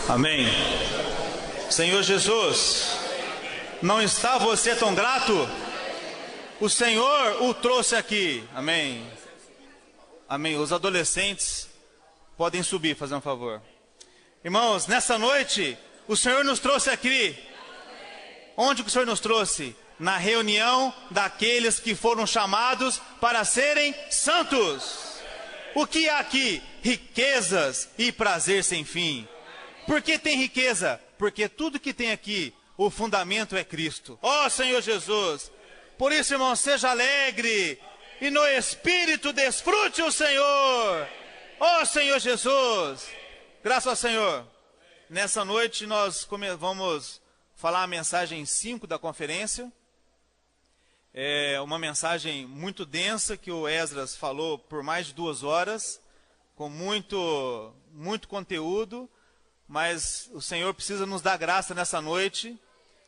Amém. Senhor Jesus, não está você tão grato? O Senhor o trouxe aqui. Amém. Amém. Os adolescentes podem subir, fazer um favor. Irmãos, nessa noite, o Senhor nos trouxe aqui. Onde que o Senhor nos trouxe? Na reunião daqueles que foram chamados para serem santos. O que há aqui? Riquezas e prazer sem fim. Por que tem riqueza? Porque tudo que tem aqui, o fundamento é Cristo. Ó Senhor Jesus! Por isso, irmão, seja alegre e no Espírito desfrute o Senhor. Ó Senhor Jesus! Graças ao Senhor. Nessa noite nós vamos falar a mensagem 5 da conferência. É uma mensagem muito densa que o Esdras falou por mais de 2 horas, com muito conteúdo. Mas o Senhor precisa nos dar graça nessa noite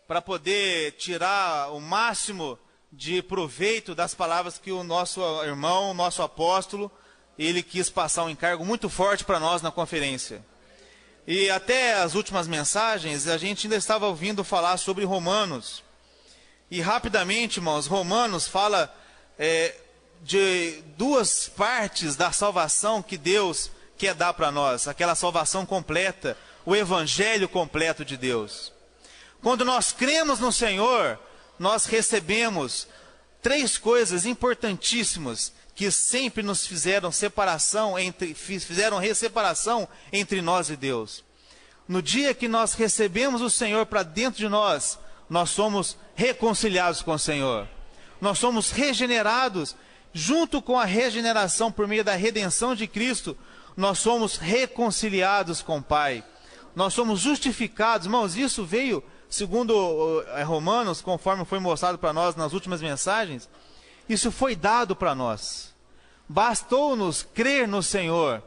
para poder tirar o máximo de proveito das palavras que o nosso irmão, o nosso apóstolo, ele quis passar um encargo muito forte para nós na conferência. E até as últimas mensagens, a gente ainda estava ouvindo falar sobre Romanos. E rapidamente, irmãos, Romanos fala de 2 partes da salvação que Deus quer dar para nós, aquela salvação completa, o evangelho completo de Deus. Quando nós cremos no Senhor, nós recebemos 3 coisas importantíssimas que sempre nos fizeram separação entre nós e Deus. No dia que nós recebemos o Senhor para dentro de nós, nós somos reconciliados com o Senhor. Nós somos regenerados, junto com a regeneração por meio da redenção de Cristo, nós somos reconciliados com o Pai. Nós somos justificados. Irmãos, isso veio, segundo Romanos, conforme foi mostrado para nós nas últimas mensagens, isso foi dado para nós. Bastou-nos crer no Senhor,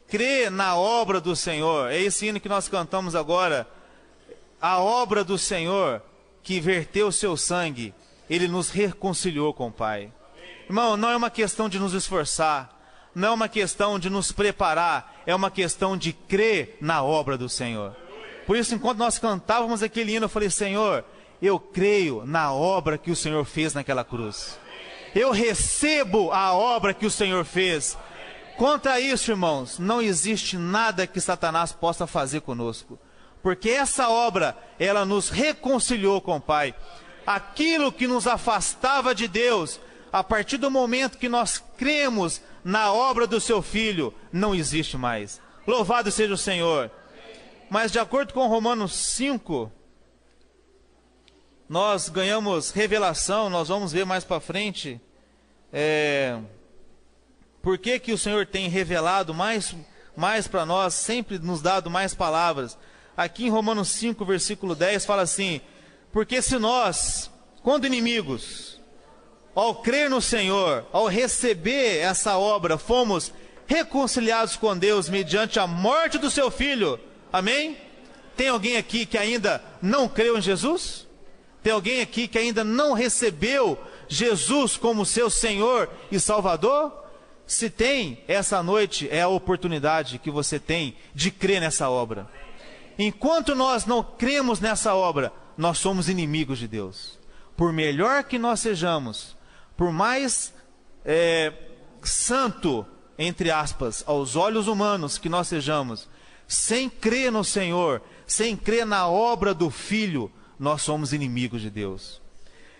crer na obra do Senhor. É esse hino que nós cantamos agora. A obra do Senhor, que verteu o seu sangue, Ele nos reconciliou com o Pai. Irmão, não é uma questão de nos esforçar, não é uma questão de nos preparar, é uma questão de crer na obra do Senhor. Por isso, enquanto nós cantávamos aquele hino, eu falei: Senhor, eu creio na obra que o Senhor fez naquela cruz. Eu recebo a obra que o Senhor fez. Contra isso, irmãos, não existe nada que Satanás possa fazer conosco. Porque essa obra, ela nos reconciliou com o Pai. Aquilo que nos afastava de Deus, a partir do momento que nós cremos na obra do seu Filho, não existe mais. Louvado seja o Senhor. Mas de acordo com Romanos 5, nós ganhamos revelação, nós vamos ver mais para frente, por que o Senhor tem revelado mais para nós, sempre nos dado mais palavras. Aqui em Romanos 5, versículo 10, fala assim: porque se nós, quando inimigos, ao crer no Senhor, ao receber essa obra, fomos reconciliados com Deus mediante a morte do seu Filho. Amém? Tem alguém aqui que ainda não creu em Jesus? Tem alguém aqui que ainda não recebeu Jesus como seu Senhor e Salvador? Se tem, essa noite é a oportunidade que você tem de crer nessa obra. Enquanto nós não cremos nessa obra, nós somos inimigos de Deus. Por melhor que nós sejamos, por mais santo, entre aspas, aos olhos humanos que nós sejamos, sem crer no Senhor, sem crer na obra do Filho, nós somos inimigos de Deus.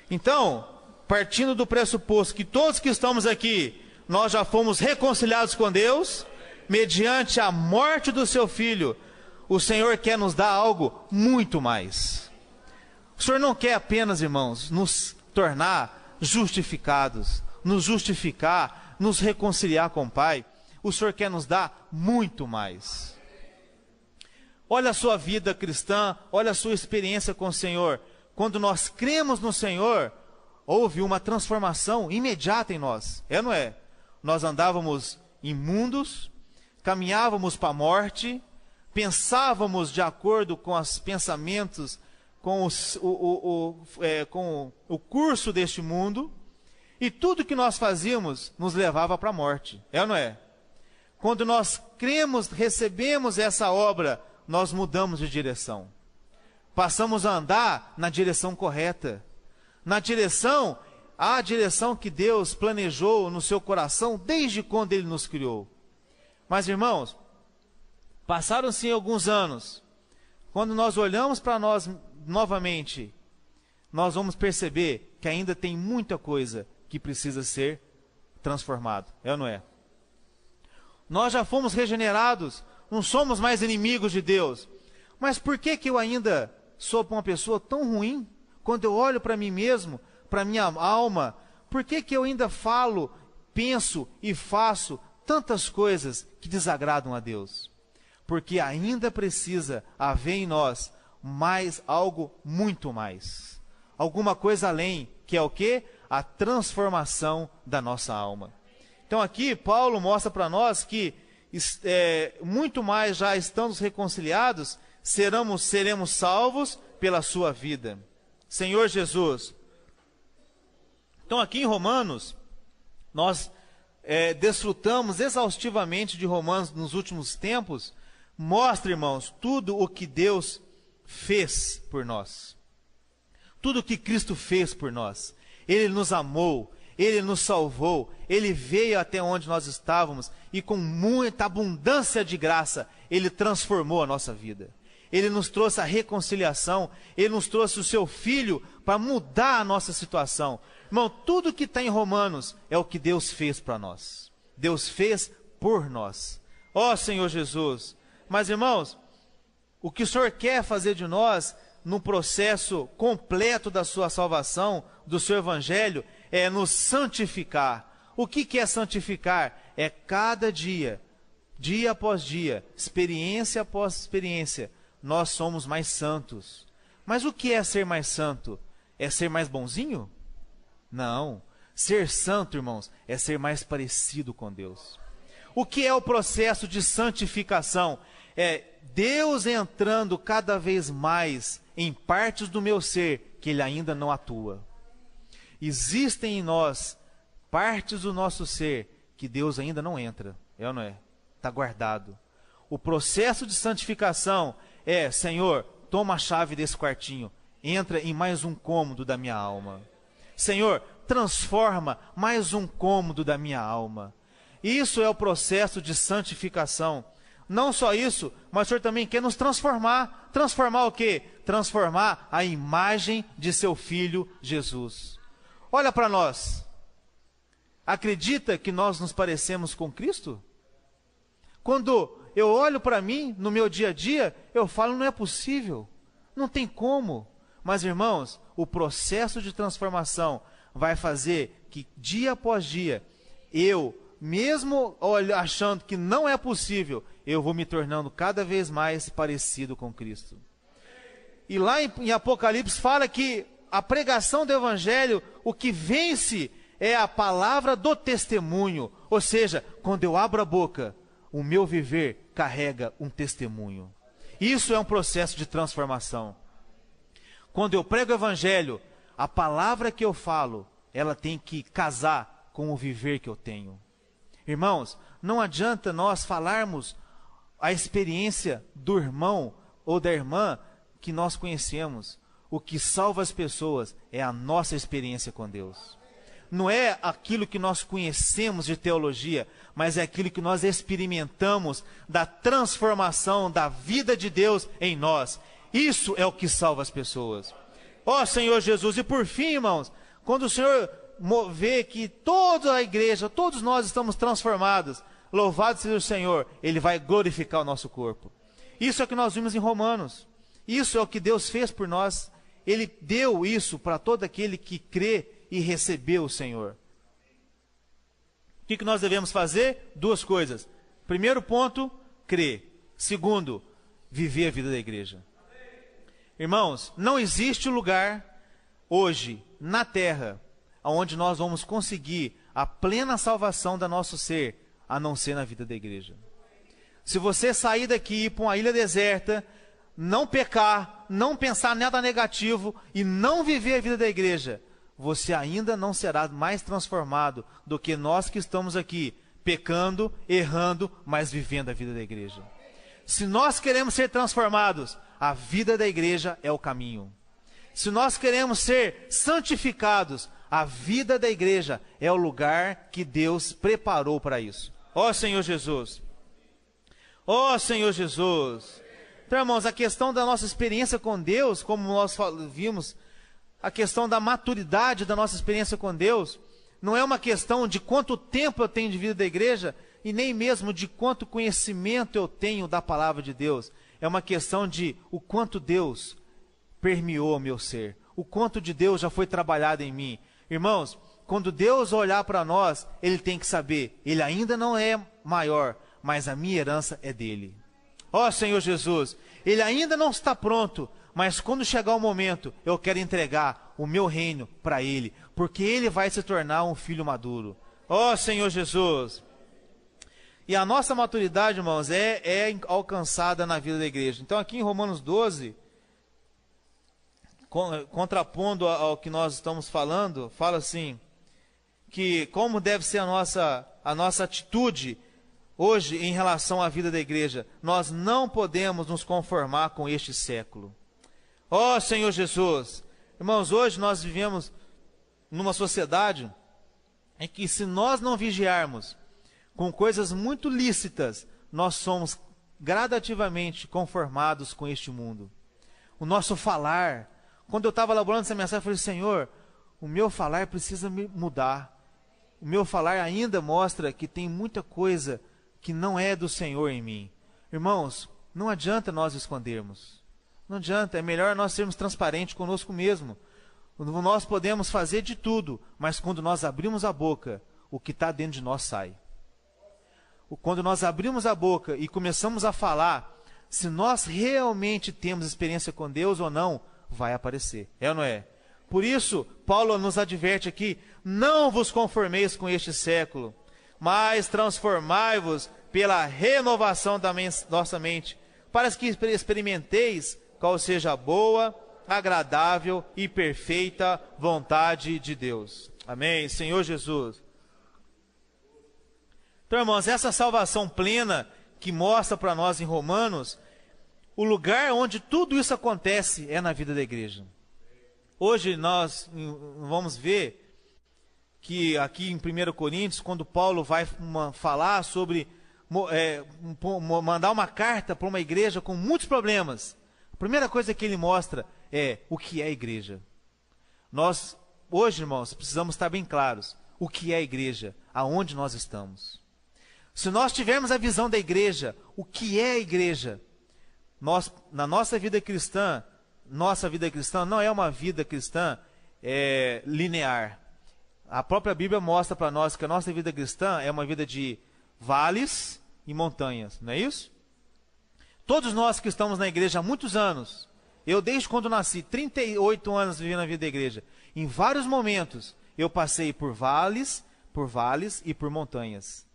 Então, partindo do pressuposto que todos que estamos aqui, nós já fomos reconciliados com Deus, mediante a morte do seu Filho, o Senhor quer nos dar algo muito mais. O Senhor não quer apenas, irmãos, nos tornar justificados, nos justificar, nos reconciliar com o Pai. O Senhor quer nos dar muito mais. Olha a sua vida cristã, olha a sua experiência com o Senhor. Quando nós cremos no Senhor, houve uma transformação imediata em nós. É ou não é? Nós andávamos imundos, caminhávamos para a morte, pensávamos de acordo com os pensamentos, com o curso deste mundo, e tudo que nós fazíamos nos levava para a morte. É ou não é? Quando nós cremos, recebemos essa obra, nós mudamos de direção. Passamos a andar na direção correta. A direção que Deus planejou no seu coração desde quando Ele nos criou. Mas, irmãos, passaram-se alguns anos. Quando nós olhamos para nós novamente, nós vamos perceber que ainda tem muita coisa que precisa ser transformado. É ou não é? Nós já fomos regenerados, não somos mais inimigos de Deus. Mas por que eu ainda sou uma pessoa tão ruim? Quando eu olho para mim mesmo, para minha alma, por que eu ainda falo, penso e faço tantas coisas que desagradam a Deus? Porque ainda precisa haver em nós mais algo, muito mais. Alguma coisa além, que é o quê? A transformação da nossa alma. Então aqui Paulo mostra para nós que muito mais já estando reconciliados, seremos salvos pela sua vida. Senhor Jesus. Então aqui em Romanos, nós desfrutamos exaustivamente de Romanos nos últimos tempos. Mostra, irmãos, tudo o que Deus fez por nós. Tudo o que Cristo fez por nós. Ele nos amou, Ele nos salvou, Ele veio até onde nós estávamos e com muita abundância de graça, Ele transformou a nossa vida. Ele nos trouxe a reconciliação, Ele nos trouxe o Seu Filho para mudar a nossa situação. Irmão, tudo que está em Romanos é o que Deus fez para nós. Deus fez por nós. Ó Senhor Jesus! Mas, irmãos, o que o Senhor quer fazer de nós, no processo completo da sua salvação, do seu evangelho, é nos santificar. O que é santificar? É cada dia, dia após dia, experiência após experiência, nós somos mais santos. Mas o que é ser mais santo? É ser mais bonzinho? Não. Ser santo, irmãos, é ser mais parecido com Deus. O que é o processo de santificação? É Deus entrando cada vez mais em partes do meu ser que Ele ainda não atua. Existem em nós partes do nosso ser que Deus ainda não entra. É ou não é? Está guardado. O processo de santificação é, Senhor, toma a chave desse quartinho, entra em mais um cômodo da minha alma. Senhor, transforma mais um cômodo da minha alma. Isso é o processo de santificação. Não só isso, mas o Senhor também quer nos transformar. Transformar o quê? Transformar a imagem de seu Filho Jesus. Olha para nós. Acredita que nós nos parecemos com Cristo? Quando eu olho para mim, no meu dia a dia, eu falo, não é possível. Não tem como. Mas, irmãos, o processo de transformação vai fazer que, dia após dia, eu, mesmo achando que não é possível, eu vou me tornando cada vez mais parecido com Cristo. E lá em Apocalipse fala que a pregação do Evangelho, o que vence é a palavra do testemunho. Ou seja, quando eu abro a boca, o meu viver carrega um testemunho. Isso é um processo de transformação. Quando eu prego o Evangelho, a palavra que eu falo, ela tem que casar com o viver que eu tenho. Irmãos, não adianta nós falarmos a experiência do irmão ou da irmã que nós conhecemos. O que salva as pessoas é a nossa experiência com Deus. Não é aquilo que nós conhecemos de teologia, mas é aquilo que nós experimentamos da transformação da vida de Deus em nós. Isso é o que salva as pessoas. Ó Senhor Jesus, e por fim, irmãos, quando o Senhor vê que toda a igreja, todos nós estamos transformados, louvado seja o Senhor, Ele vai glorificar o nosso corpo. Isso é o que nós vimos em Romanos. Isso é o que Deus fez por nós. Ele deu isso para todo aquele que crê e recebeu o Senhor. O que nós devemos fazer? Duas coisas. Primeiro ponto, crer. Segundo, viver a vida da igreja. Irmãos, não existe lugar hoje na terra onde nós vamos conseguir a plena salvação do nosso ser, a não ser na vida da igreja. Se você sair daqui e ir para uma ilha deserta, não pecar, não pensar nada negativo e não viver a vida da igreja, você ainda não será mais transformado do que nós que estamos aqui, pecando, errando, mas vivendo a vida da igreja. Se nós queremos ser transformados, a vida da igreja é o caminho. Se nós queremos ser santificados, a vida da igreja é o lugar que Deus preparou para isso. Ó Senhor Jesus! Ó Senhor Jesus! Então, irmãos, a questão da nossa experiência com Deus, como nós vimos, a questão da maturidade da nossa experiência com Deus, não é uma questão de quanto tempo eu tenho de vida da igreja, e nem mesmo de quanto conhecimento eu tenho da palavra de Deus. É uma questão de o quanto Deus permeou o meu ser, o quanto de Deus já foi trabalhado em mim. Irmãos, quando Deus olhar para nós, Ele tem que saber, Ele ainda não é maior, mas a minha herança é dele. Ó Senhor Jesus, Ele ainda não está pronto, mas quando chegar o momento, eu quero entregar o meu reino para Ele, porque Ele vai se tornar um filho maduro. Ó Senhor Jesus! E a nossa maturidade, irmãos, é alcançada na vida da igreja. Então aqui em Romanos 12, contrapondo ao que nós estamos falando, fala assim, que como deve ser a nossa atitude hoje em relação à vida da igreja. Nós não podemos nos conformar com este século. Ó Senhor Jesus! Irmãos, hoje nós vivemos numa sociedade em que, se nós não vigiarmos com coisas muito lícitas, nós somos gradativamente conformados com este mundo. O nosso falar, quando eu estava elaborando essa mensagem, eu falei, Senhor, o meu falar precisa mudar. O meu falar ainda mostra que tem muita coisa que não é do Senhor em mim. Irmãos, não adianta nós escondermos. Não adianta, é melhor nós sermos transparentes conosco mesmo. Nós podemos fazer de tudo, mas quando nós abrimos a boca, o que está dentro de nós sai. Quando nós abrimos a boca e começamos a falar, se nós realmente temos experiência com Deus ou não, vai aparecer. É ou não é? Por isso, Paulo nos adverte aqui, não vos conformeis com este século, mas transformai-vos pela renovação da nossa mente, para que experimenteis qual seja a boa, agradável e perfeita vontade de Deus. Amém? Senhor Jesus. Então, irmãos, essa salvação plena que mostra para nós em Romanos, o lugar onde tudo isso acontece é na vida da igreja. Hoje nós vamos ver que aqui em 1 Coríntios, quando Paulo vai falar sobre mandar uma carta para uma igreja com muitos problemas, a primeira coisa que ele mostra é o que é a igreja. Nós, hoje, irmãos, precisamos estar bem claros o que é a igreja, aonde nós estamos. Se nós tivermos a visão da igreja, o que é a igreja, na nossa vida cristã não é uma vida cristã linear. A própria Bíblia mostra para nós que a nossa vida cristã é uma vida de vales e montanhas, não é isso? Todos nós que estamos na igreja há muitos anos, eu desde quando nasci, 38 anos vivendo a vida da igreja, em vários momentos eu passei por vales e por montanhas.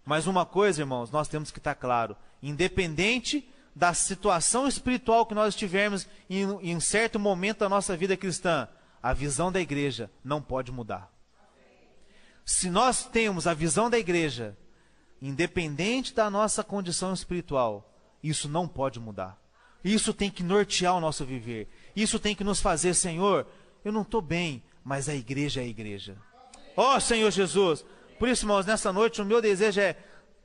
Mas uma coisa, irmãos, nós temos que estar claro, independente da situação espiritual que nós estivermos em um certo momento da nossa vida cristã, a visão da igreja não pode mudar. Se nós temos a visão da igreja, independente da nossa condição espiritual, isso não pode mudar. Isso tem que nortear o nosso viver. Isso tem que nos fazer, Senhor, eu não estou bem, mas a igreja é a igreja. Ó Senhor Jesus! Por isso, irmãos, nessa noite o meu desejo é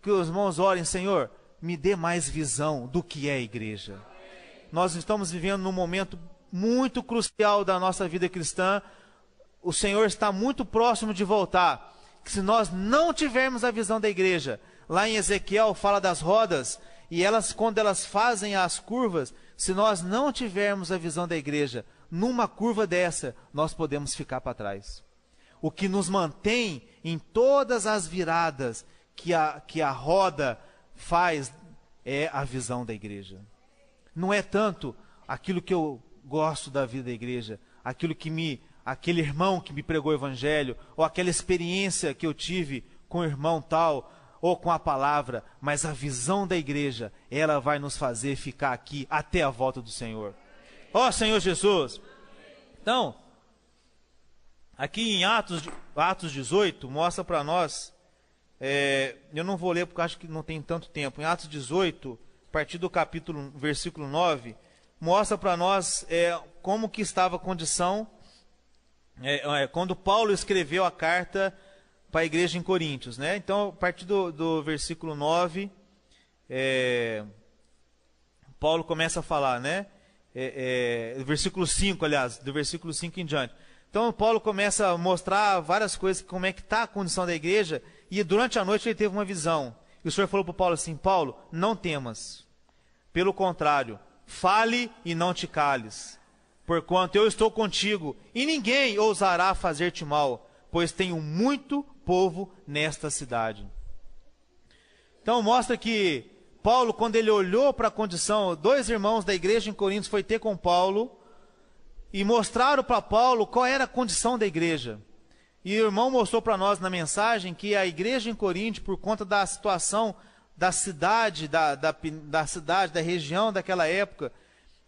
que os irmãos orem, Senhor, me dê mais visão do que é a igreja. Nós estamos vivendo num momento muito crucial da nossa vida cristã. O Senhor está muito próximo de voltar. Se nós não tivermos a visão da igreja, lá em Ezequiel fala das rodas, e quando elas fazem as curvas, se nós não tivermos a visão da igreja, numa curva dessa, nós podemos ficar para trás. O que nos mantém em todas as viradas que a roda faz é a visão da igreja. Não é tanto aquilo que eu gosto da vida da igreja, aquele irmão que me pregou o evangelho, ou aquela experiência que eu tive com o irmão tal, ou com a palavra, mas a visão da igreja, ela vai nos fazer ficar aqui até a volta do Senhor. Ó Senhor Jesus! Então, aqui em Atos 18, mostra para nós, eu não vou ler porque acho que não tem tanto tempo. Em Atos 18, partir do versículo 9, mostra para nós como que estava a condição quando Paulo escreveu a carta para a igreja em Coríntios, né? Então, a partir do versículo 9, Paulo começa a falar, né? Versículo 5, aliás, do versículo 5 em diante. Então, Paulo começa a mostrar várias coisas, como é que está a condição da igreja, e durante a noite ele teve uma visão. E o Senhor falou para Paulo assim: Paulo, não temas, pelo contrário, fale e não te cales, porquanto eu estou contigo, e ninguém ousará fazer-te mal, pois tenho muito povo nesta cidade. Então mostra que Paulo, quando ele olhou para a condição, 2 irmãos da igreja em Coríntios foi ter com Paulo, e mostraram para Paulo qual era a condição da igreja. E o irmão mostrou para nós na mensagem que a igreja em Corinto, por conta da situação da cidade, da região daquela época,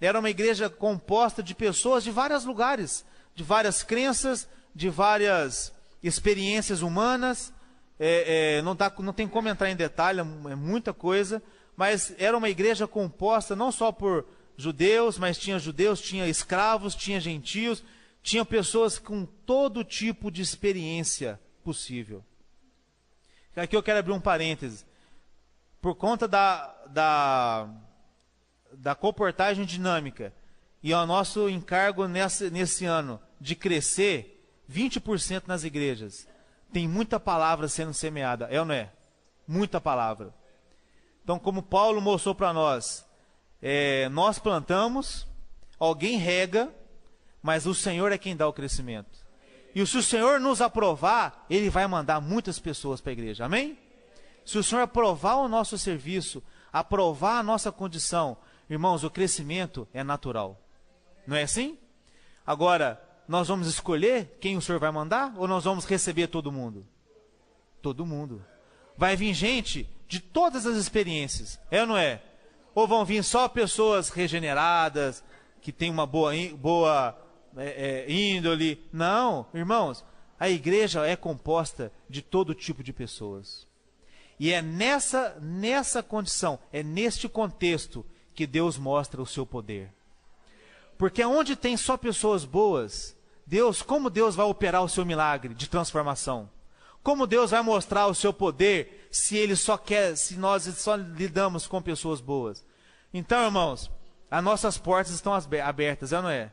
era uma igreja composta de pessoas de vários lugares, de várias crenças, de várias experiências humanas. Não tem como entrar em detalhe, é muita coisa, mas era uma igreja composta não só por judeus, mas tinha judeus, tinha escravos, tinha gentios, tinha pessoas com todo tipo de experiência possível. Aqui eu quero abrir um parêntese. Por conta da comportagem dinâmica e ao nosso encargo nesse ano de crescer 20% nas igrejas, tem muita palavra sendo semeada, é ou não é? Muita palavra. Então, como Paulo mostrou para nós, nós plantamos, alguém rega, mas o Senhor é quem dá o crescimento. E se o Senhor nos aprovar, Ele vai mandar muitas pessoas para a igreja, amém? Se o Senhor aprovar o nosso serviço, aprovar a nossa condição, irmãos, o crescimento é natural. Não é assim? Agora, nós vamos escolher quem o Senhor vai mandar, ou nós vamos receber todo mundo? Todo mundo. Vai vir gente de todas as experiências, é ou não é? Ou vão vir só pessoas regeneradas, que têm uma boa índole? Não, irmãos, a igreja é composta de todo tipo de pessoas. E é nessa condição, é neste contexto que Deus mostra o seu poder. Porque onde tem só pessoas boas, como Deus vai operar o seu milagre de transformação? Como Deus vai mostrar o seu poder se nós só lidamos com pessoas boas? Então, irmãos, as nossas portas estão abertas, não é?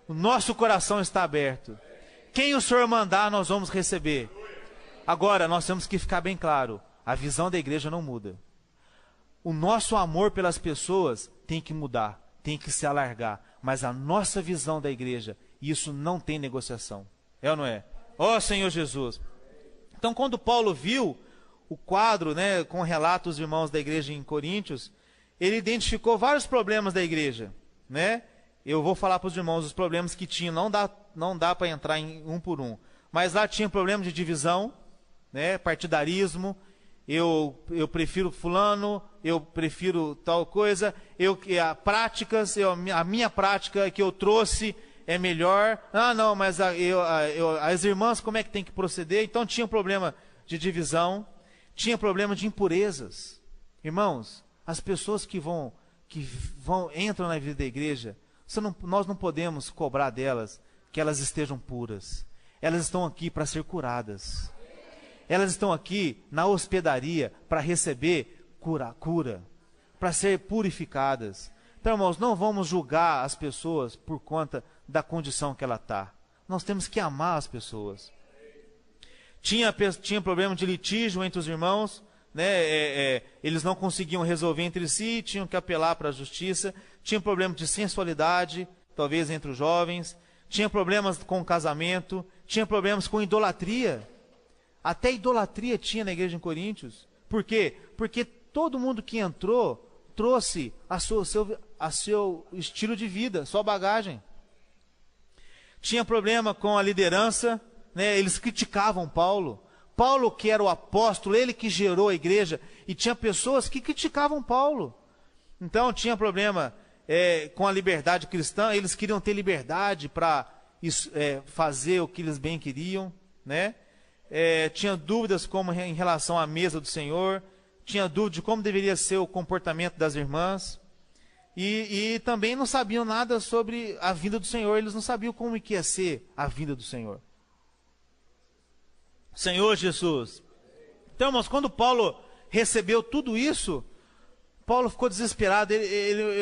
O nosso coração está aberto. Quem o Senhor mandar, nós vamos receber. Agora, nós temos que ficar bem claro, a visão da igreja não muda. O nosso amor pelas pessoas tem que mudar, tem que se alargar. Mas a nossa visão da igreja, isso não tem negociação. É ou não é? Ó Senhor Jesus! Então, quando Paulo viu o quadro, né, com relatos dos irmãos da igreja em Coríntios, ele identificou vários problemas da igreja, né? Eu vou falar para os irmãos os problemas que tinham, não dá para entrar em um por um. Mas lá tinha problema de divisão, né, partidarismo, eu prefiro fulano, eu prefiro tal coisa, a minha prática que eu trouxe é melhor. Ah, não, mas as irmãs, como é que tem que proceder? Então tinha problema de divisão, tinha problema de impurezas. Irmãos, as pessoas que entram na vida da igreja, nós não podemos cobrar delas que elas estejam puras. Elas estão aqui para ser curadas. Elas estão aqui na hospedaria para receber cura, para ser purificadas. Então, irmãos, não vamos julgar as pessoas por conta da condição que ela está. Nós temos que amar as pessoas. Tinha problema de litígio entre os irmãos, né? Eles não conseguiam resolver entre si, tinham que apelar para a justiça. Tinha problema de sensualidade, talvez entre os jovens. Tinha problemas com o casamento, tinha problemas com idolatria. Até idolatria tinha na igreja em Coríntios. Por quê? Porque todo mundo que entrou trouxe a seu estilo de vida, sua bagagem. Tinha problema com a liderança, né? Eles criticavam Paulo. Paulo, que era o apóstolo, ele que gerou a igreja, e tinha pessoas que criticavam Paulo. Então tinha problema com a liberdade cristã, eles queriam ter liberdade para fazer o que eles bem queriam, né? Tinha dúvidas como em relação à mesa do Senhor, tinha dúvida de como deveria ser o comportamento das irmãs, e também não sabiam nada sobre a vinda do Senhor, eles não sabiam como que ia ser a vinda do Senhor. Senhor Jesus. Então, irmãos, quando Paulo recebeu tudo isso, Paulo ficou desesperado.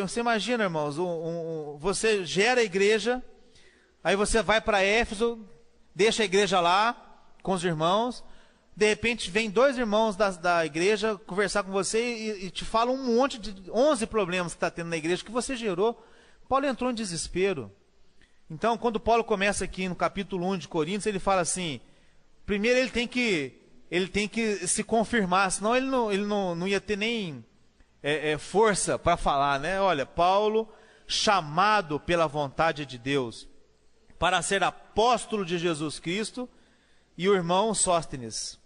Você imagina, irmãos, você gera a igreja, aí você vai para Éfeso, deixa a igreja lá com os irmãos, de repente vem 2 irmãos da igreja conversar com você e te falam um monte de 11 problemas que está tendo na igreja que você gerou. Paulo entrou em desespero. Então, quando Paulo começa aqui no capítulo 1 de Coríntios, ele fala assim, primeiro ele tem que se confirmar, senão ele não ia ter nem força para falar, né? Olha, Paulo, chamado pela vontade de Deus para ser apóstolo de Jesus Cristo, e o irmão Sóstenes.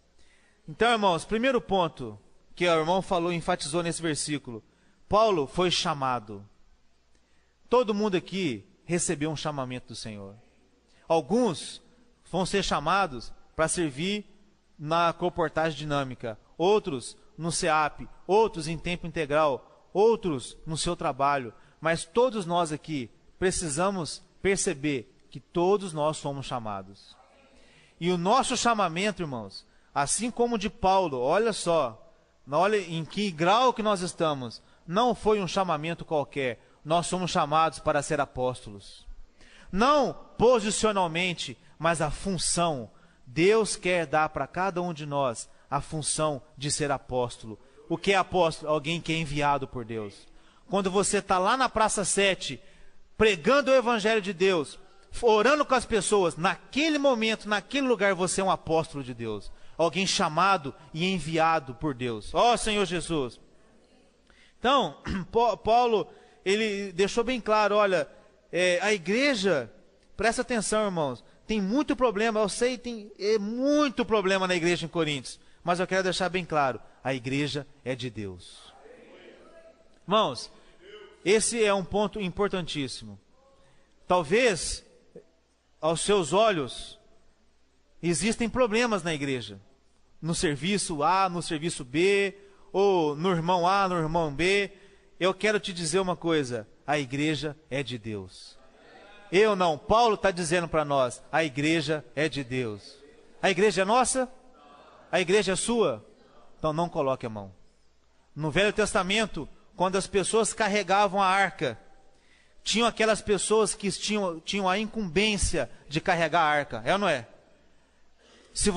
Então, irmãos, primeiro ponto que o irmão falou, enfatizou nesse versículo, Paulo foi chamado. Todo mundo aqui recebeu um chamamento do Senhor. Alguns vão ser chamados para servir na comportagem dinâmica, outros no SEAP, outros em tempo integral, outros no seu trabalho, mas todos nós aqui precisamos perceber que todos nós somos chamados. E o nosso chamamento, irmãos, assim como o de Paulo, olha só, olha em que grau que nós estamos, não foi um chamamento qualquer, nós somos chamados para ser apóstolos. Não posicionalmente, mas a função. Deus quer dar para cada um de nós a função de ser apóstolo. O que é apóstolo? Alguém que é enviado por Deus. Quando você está lá na Praça 7, pregando o Evangelho de Deus, orando com as pessoas, naquele momento, naquele lugar, você é um apóstolo de Deus. Alguém chamado e enviado por Deus. Ó Senhor Jesus. Então, Paulo, ele deixou bem claro, olha, a igreja, presta atenção, irmãos, tem muito problema, eu sei, tem muito problema na igreja em Coríntios, mas eu quero deixar bem claro, a igreja é de Deus. Irmãos, esse é um ponto importantíssimo. Talvez, aos seus olhos, existem problemas na igreja, no serviço A, no serviço B, ou no irmão A, no irmão B. Eu quero te dizer uma coisa, a igreja é de Deus. Eu não, Paulo está dizendo para nós, a igreja é de Deus. A igreja é nossa? A igreja é sua? Então não coloque a mão. No Velho Testamento, quando as pessoas carregavam a arca, tinham aquelas pessoas que tinham a incumbência de carregar a arca, é ou não é? Se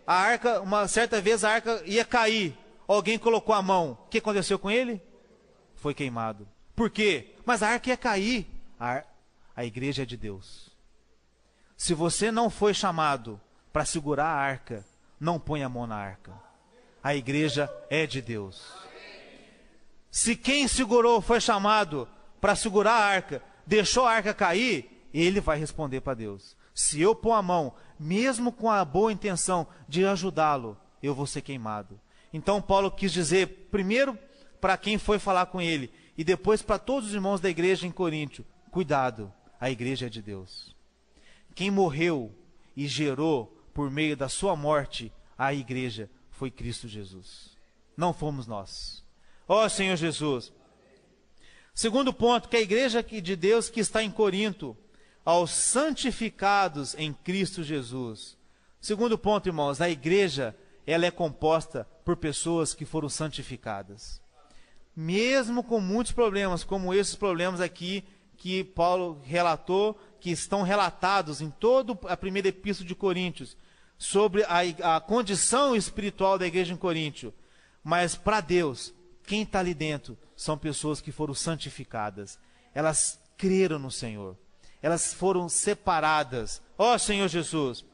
a arca, uma certa vez a arca ia cair, alguém colocou a mão, o que aconteceu com ele? Foi queimado. Por quê? Mas a arca ia cair. A igreja é de Deus. Se você não foi chamado para segurar a arca, não põe a mão na arca. A igreja é de Deus. Se quem segurou foi chamado para segurar a arca, deixou a arca cair, ele vai responder para Deus. Se eu pôr a mão, mesmo com a boa intenção de ajudá-lo, eu vou ser queimado. Então Paulo quis dizer, primeiro para quem foi falar com ele, e depois para todos os irmãos da igreja em Coríntio, cuidado, a igreja é de Deus. Quem morreu e gerou por meio da sua morte a igreja foi Cristo Jesus. Não fomos nós. Ó Senhor Jesus. Segundo ponto, que a igreja de Deus que está em Corinto, aos santificados em Cristo Jesus. Segundo ponto, irmãos, a igreja, ela é composta por pessoas que foram santificadas. Mesmo com muitos problemas, como esses problemas aqui que Paulo relatou, que estão relatados em toda a primeira epístola de Coríntios, sobre a condição espiritual da igreja em Coríntio. Mas para Deus, quem está ali dentro são pessoas que foram santificadas. Elas creram no Senhor. Elas foram separadas. Ó Senhor Jesus.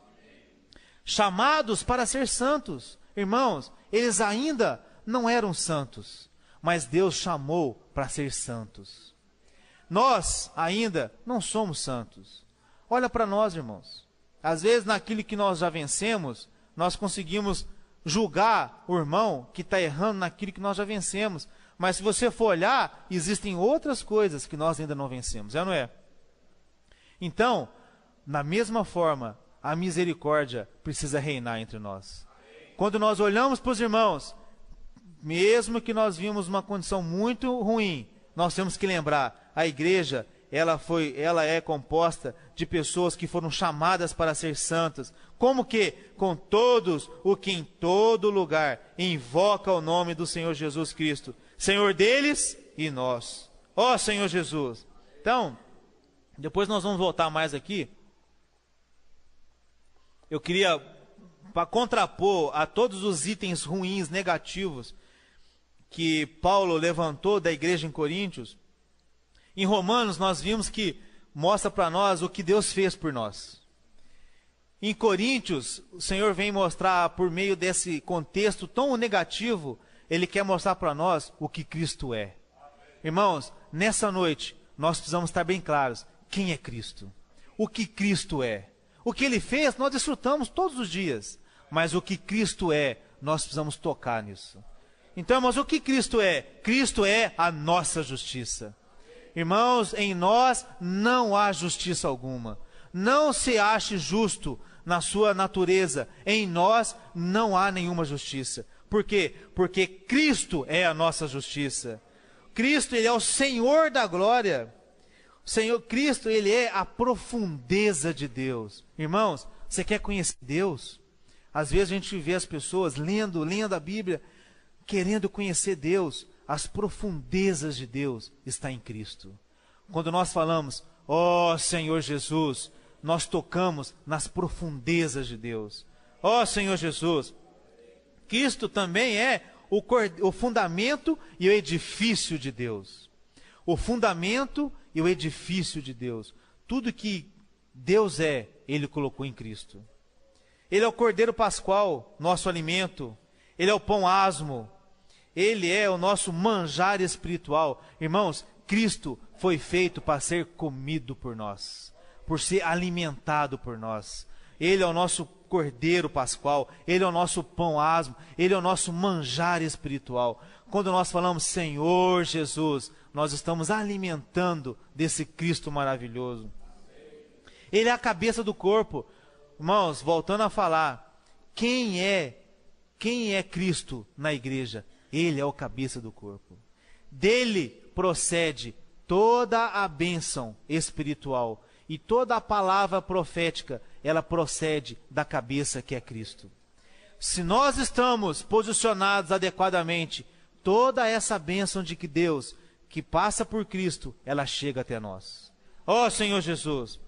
Chamados para ser santos. Irmãos, eles ainda não eram santos, mas Deus chamou para ser santos. Nós ainda não somos santos. Olha para nós, irmãos. Às vezes, naquilo que nós já vencemos, nós conseguimos julgar o irmão que está errando naquilo que nós já vencemos. Mas se você for olhar, existem outras coisas que nós ainda não vencemos, é ou não é? Então, na mesma forma, a misericórdia precisa reinar entre nós. Quando nós olhamos para os irmãos, mesmo que nós vimos uma condição muito ruim, nós temos que lembrar, a igreja, ela é composta de pessoas que foram chamadas para ser santas. Como que? Com todos o que em todo lugar invoca o nome do Senhor Jesus Cristo, Senhor deles e nós. Ó Senhor Jesus. Então, depois nós vamos voltar mais aqui. Eu queria, para contrapor a todos os itens ruins, negativos, que Paulo levantou da igreja em Coríntios, em Romanos nós vimos que mostra para nós o que Deus fez por nós. Em Coríntios, o Senhor vem mostrar, por meio desse contexto tão negativo, Ele quer mostrar para nós o que Cristo é. Irmãos, nessa noite, nós precisamos estar bem claros, quem é Cristo? O que Cristo é? O que Ele fez, nós desfrutamos todos os dias, mas o que Cristo é, nós precisamos tocar nisso. Então, irmãos, o que Cristo é? Cristo é a nossa justiça. Irmãos, em nós não há justiça alguma. Não se ache justo na sua natureza. Em nós não há nenhuma justiça. Por quê? Porque Cristo é a nossa justiça. Cristo, Ele é o Senhor da glória. O Senhor Cristo, Ele é a profundeza de Deus. Irmãos, você quer conhecer Deus? Às vezes a gente vê as pessoas lendo a Bíblia, querendo conhecer Deus. As profundezas de Deus está em Cristo. Quando nós falamos, ó Senhor Jesus, nós tocamos nas profundezas de Deus. Ó Senhor Jesus, Cristo também é o fundamento e o edifício de Deus. O fundamento e o edifício de Deus. Tudo que Deus é, Ele colocou em Cristo. Ele é o Cordeiro Pascual, nosso alimento. Ele é o pão asmo. Ele é o nosso manjar espiritual. Irmãos, Cristo foi feito para ser comido por nós, por ser alimentado por nós. Ele é o nosso Cordeiro Pascual, Ele é o nosso pão asmo, Ele é o nosso manjar espiritual. Quando nós falamos Senhor Jesus, nós estamos alimentando desse Cristo maravilhoso. Ele é a cabeça do corpo. Irmãos, voltando a falar, quem é Cristo na igreja? Ele é o cabeça do corpo. Dele procede toda a bênção espiritual e toda a palavra profética, ela procede da cabeça que é Cristo. Se nós estamos posicionados adequadamente, toda essa bênção de que Deus, que passa por Cristo, ela chega até nós. Ó Senhor Jesus,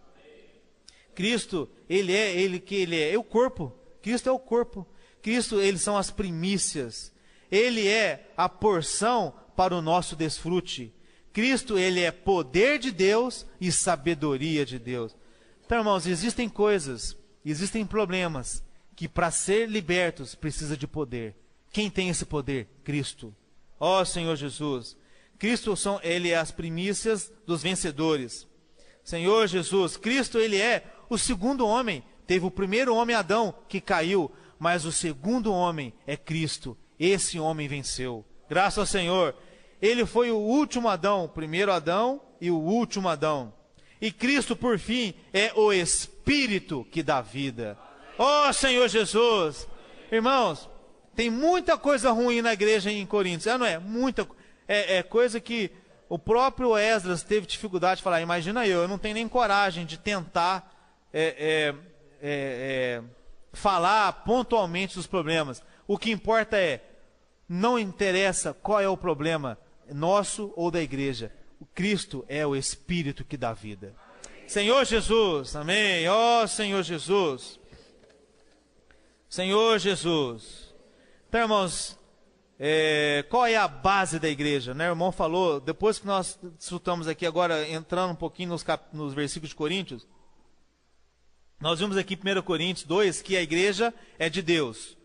Cristo, Ele é o corpo. Cristo é o corpo. Cristo, eles são as primícias. Ele é a porção para o nosso desfrute. Cristo, Ele é poder de Deus e sabedoria de Deus. Então, irmãos, existem coisas, existem problemas, que para ser libertos precisa de poder. Quem tem esse poder? Cristo. Ó Senhor Jesus. Cristo, Ele é as primícias dos vencedores. Senhor Jesus, Cristo, Ele é o segundo homem. Teve o primeiro homem, Adão, que caiu, mas o segundo homem é Cristo. Esse homem venceu. Graças ao Senhor. Ele foi o último Adão, o primeiro Adão e o último Adão. E Cristo, por fim, é o Espírito que dá vida. Ó Senhor Jesus. Irmãos, tem muita coisa ruim na igreja em Coríntios. Não é? É coisa que o próprio Esdras teve dificuldade de falar. Imagina eu não tenho nem coragem de tentar falar pontualmente dos problemas. O que importa não interessa qual é o problema, nosso ou da igreja. O Cristo é o Espírito que dá vida. Senhor Jesus, amém. Ó Senhor Jesus. Senhor Jesus. Então, irmãos, qual é a base da igreja? O irmão falou, depois que nós estudamos aqui agora, entrando um pouquinho nos versículos de Coríntios, nós vimos aqui em 1 Coríntios 2 que a igreja é de Deus.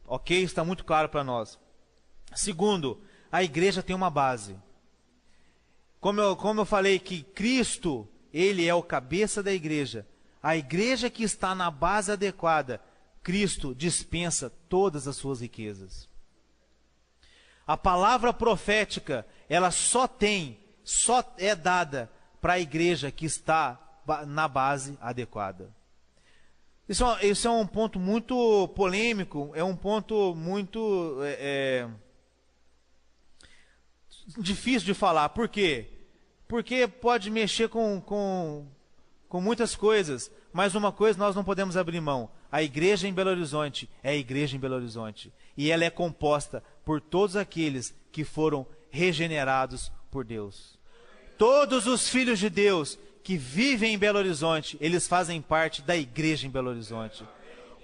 Ok? Está muito claro para nós. Segundo, a igreja tem uma base. Como eu falei que Cristo, Ele é o cabeça da igreja. A igreja que está na base adequada, Cristo dispensa todas as suas riquezas. A palavra profética, ela só é dada para a igreja que está na base adequada. Isso é um ponto muito polêmico, é um ponto muito difícil de falar. Por quê? Porque pode mexer com muitas coisas, mas uma coisa nós não podemos abrir mão. A igreja em Belo Horizonte é a igreja em Belo Horizonte. E ela é composta por todos aqueles que foram regenerados por Deus. Todos os filhos de Deus que vivem em Belo Horizonte, eles fazem parte da igreja em Belo Horizonte.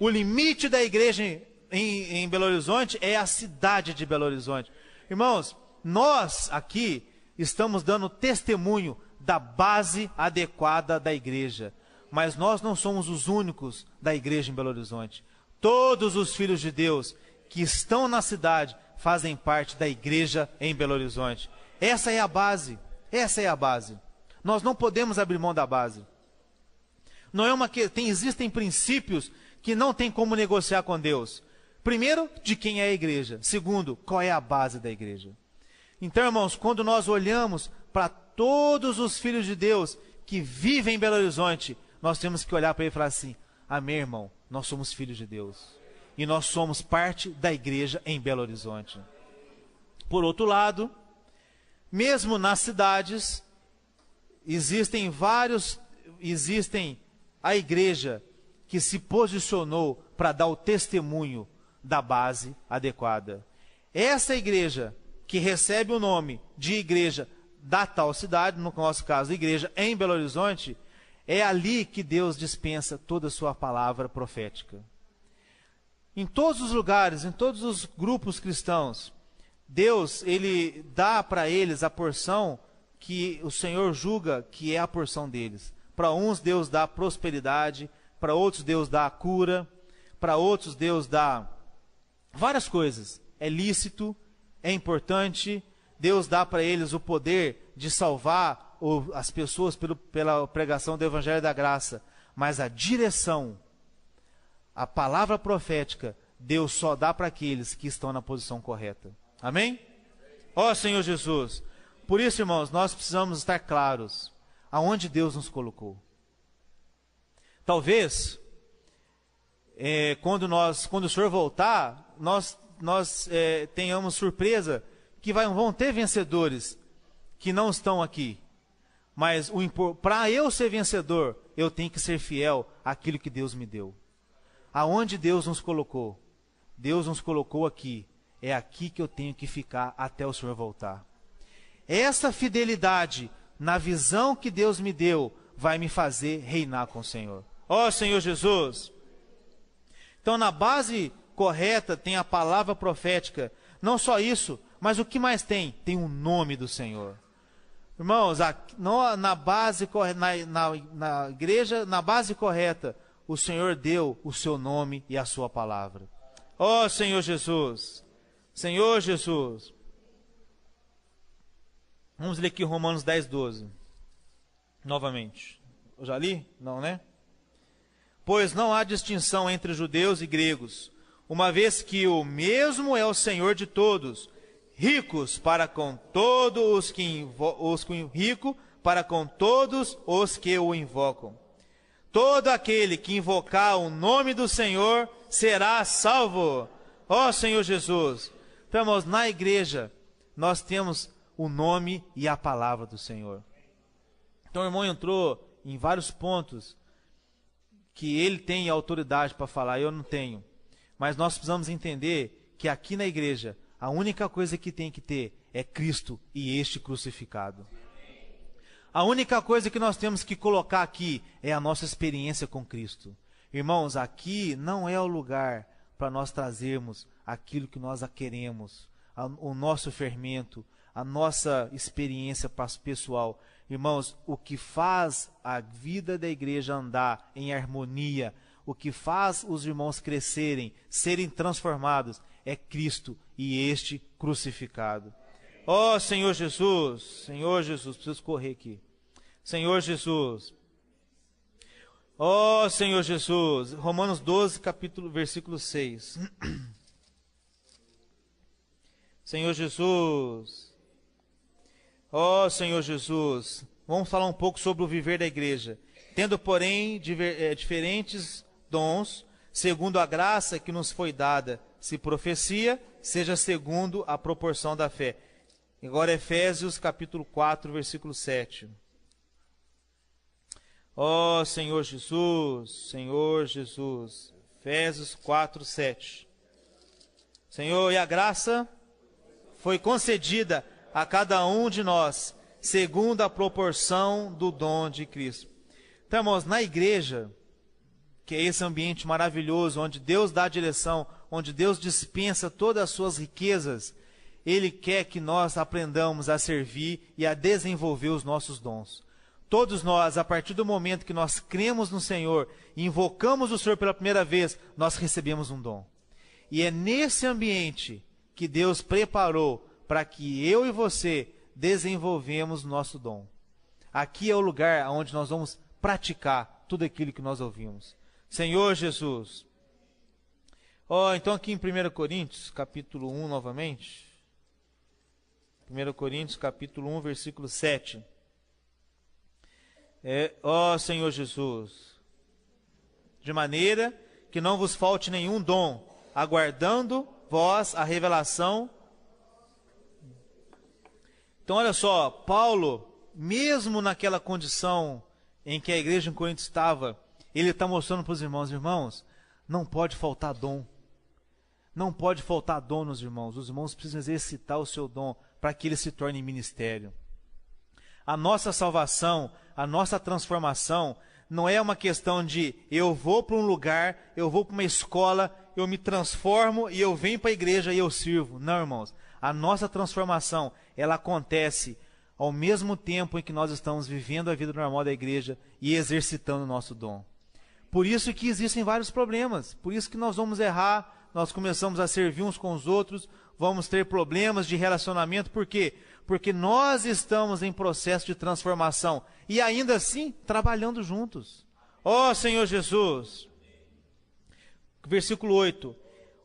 O limite da igreja em Belo Horizonte é a cidade de Belo Horizonte. Irmãos, nós aqui estamos dando testemunho da base adequada da igreja. Mas nós não somos os únicos da igreja em Belo Horizonte. Todos os filhos de Deus que estão na cidade fazem parte da igreja em Belo Horizonte. Essa é a base. Essa é a base. Nós não podemos abrir mão da base. Não é existem princípios que não tem como negociar com Deus. Primeiro, de quem é a igreja. Segundo, qual é a base da igreja. Então, irmãos, quando nós olhamos para todos os filhos de Deus que vivem em Belo Horizonte, nós temos que olhar para ele e falar assim: amém, irmão, nós somos filhos de Deus. E nós somos parte da igreja em Belo Horizonte. Por outro lado, mesmo nas cidades, existem a igreja que se posicionou para dar o testemunho da base adequada. Essa igreja que recebe o nome de igreja da tal cidade, no nosso caso, igreja em Belo Horizonte, é ali que Deus dispensa toda a sua palavra profética. Em todos os lugares, em todos os grupos cristãos, Deus, ele dá para eles a porção que o Senhor julga que é a porção deles. Para uns Deus dá prosperidade, para outros Deus dá a cura, para outros Deus dá várias coisas. É lícito, é importante, Deus dá para eles o poder de salvar as pessoas pela pregação do Evangelho da Graça. Mas a direção, a palavra profética, Deus só dá para aqueles que estão na posição correta. Amém? Ó Senhor Jesus, por isso, irmãos, nós precisamos estar claros aonde Deus nos colocou. Talvez, quando o Senhor voltar, nós tenhamos surpresa que vão ter vencedores que não estão aqui. Mas para eu ser vencedor, eu tenho que ser fiel àquilo que Deus me deu. Aonde Deus nos colocou? Deus nos colocou aqui. É aqui que eu tenho que ficar até o Senhor voltar. Essa fidelidade na visão que Deus me deu vai me fazer reinar com o Senhor. Ó Senhor Jesus! Então, na base correta tem a palavra profética. Não só isso, mas o que mais tem? Tem o nome do Senhor. Irmãos, na igreja, na base correta, o Senhor deu o seu nome e a sua palavra. Ó Senhor Jesus! Senhor Jesus! Vamos ler aqui Romanos 10, 12. Novamente. Eu já li? Não, né? Pois não há distinção entre judeus e gregos, uma vez que o mesmo é o Senhor de todos, ricos para com todos rico para com todos os que o invocam. Todo aquele que invocar o nome do Senhor será salvo. Ó Senhor Jesus! Então, irmãos, na igreja nós temos o nome e a palavra do Senhor. Então o irmão entrou em vários pontos que ele tem autoridade para falar, eu não tenho. Mas nós precisamos entender que aqui na igreja, a única coisa que tem que ter é Cristo e este crucificado. A única coisa que nós temos que colocar aqui é a nossa experiência com Cristo. Irmãos, aqui não é o lugar para nós trazermos aquilo que nós queremos, o nosso fermento, a nossa experiência pessoal. Irmãos, o que faz a vida da igreja andar em harmonia, o que faz os irmãos crescerem, serem transformados, é Cristo e este crucificado. Ó Senhor Jesus, preciso correr aqui. Senhor Jesus, ó Senhor Jesus, Romanos 12, versículo 6. Senhor Jesus, ó Senhor Jesus, vamos falar um pouco sobre o viver da igreja. Tendo, porém, diferentes dons, segundo a graça que nos foi dada, se profecia, seja segundo a proporção da fé. Agora Efésios capítulo 4, versículo 7. Ó Senhor Jesus, Senhor Jesus. Efésios 4, 7. Senhor, e a graça foi concedida a cada um de nós, segundo a proporção do dom de Cristo. Então, irmãos, na igreja, que é esse ambiente maravilhoso, onde Deus dá a direção, onde Deus dispensa todas as suas riquezas, Ele quer que nós aprendamos a servir e a desenvolver os nossos dons. Todos nós, a partir do momento que nós cremos no Senhor e invocamos o Senhor pela primeira vez, nós recebemos um dom. E é nesse ambiente que Deus preparou para que eu e você desenvolvemos o nosso dom. Aqui é o lugar onde nós vamos praticar tudo aquilo que nós ouvimos. Senhor Jesus. Então aqui em 1 Coríntios, capítulo 1 novamente. 1 Coríntios, capítulo 1, versículo 7. Senhor Jesus, de maneira que não vos falte nenhum dom, aguardando vós a revelação. Então olha só, Paulo, mesmo naquela condição em que a igreja em Corinto estava, ele está mostrando para os irmãos, não pode faltar dom. Não pode faltar dom nos irmãos. Os irmãos precisam exercitar o seu dom para que ele se torne ministério. A nossa salvação, a nossa transformação, não é uma questão de eu vou para um lugar, eu vou para uma escola, eu me transformo e eu venho para a igreja e eu sirvo. Não, irmãos. A nossa transformação, ela acontece ao mesmo tempo em que nós estamos vivendo a vida normal da igreja e exercitando o nosso dom. Por isso que existem vários problemas, por isso que nós vamos errar, nós começamos a servir uns com os outros, vamos ter problemas de relacionamento, por quê? Porque nós estamos em processo de transformação e ainda assim trabalhando juntos. Senhor Jesus, versículo 8,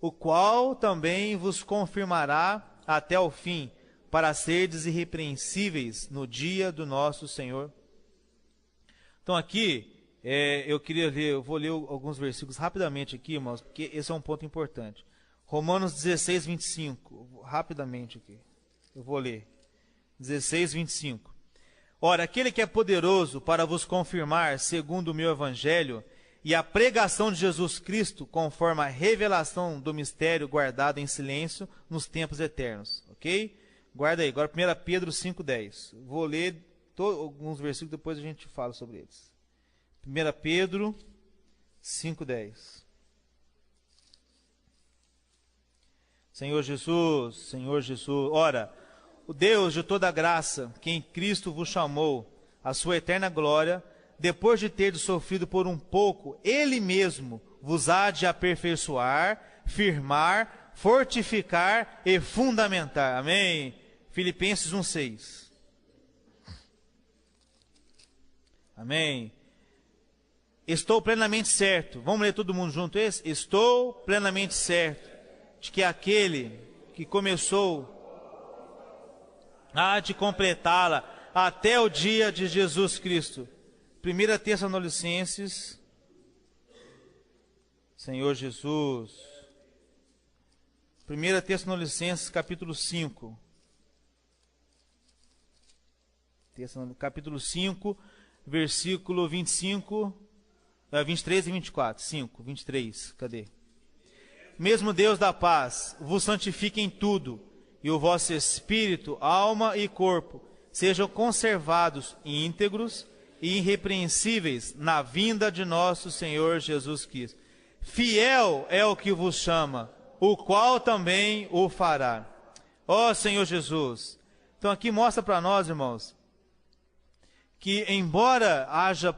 o qual também vos confirmará até o fim, para serdes irrepreensíveis no dia do nosso Senhor. Então aqui, eu vou ler alguns versículos rapidamente aqui, irmãos, porque esse é um ponto importante. Romanos 16, 25, rapidamente aqui, eu vou ler. 16, 25. Ora, aquele que é poderoso para vos confirmar, segundo o meu evangelho, e a pregação de Jesus Cristo, conforme a revelação do mistério guardado em silêncio nos tempos eternos. Ok? Guarda aí, agora 1 Pedro 5,10. Vou ler alguns versículos, depois a gente fala sobre eles. 1 Pedro 5,10. Senhor Jesus, ora, o Deus de toda graça, que em Cristo vos chamou à sua eterna glória, depois de ter sofrido por um pouco, Ele mesmo vos há de aperfeiçoar, firmar, fortificar e fundamentar. Amém? Filipenses 1,6. Amém? Estou plenamente certo. Vamos ler todo mundo junto esse? Estou plenamente certo de que aquele que começou há de completá-la até o dia de Jesus Cristo. 1 Tessalonicenses, Senhor Jesus. 1 Tessalonicenses, capítulo 5. Capítulo 5, versículo 25, 23 e 24. 5, 23, cadê? Mesmo Deus da paz vos santifique em tudo, e o vosso espírito, alma e corpo sejam conservados íntegros e irrepreensíveis na vinda de nosso Senhor Jesus Cristo. Fiel é o que vos chama, o qual também o fará. Senhor Jesus. Então aqui mostra para nós, irmãos, que embora haja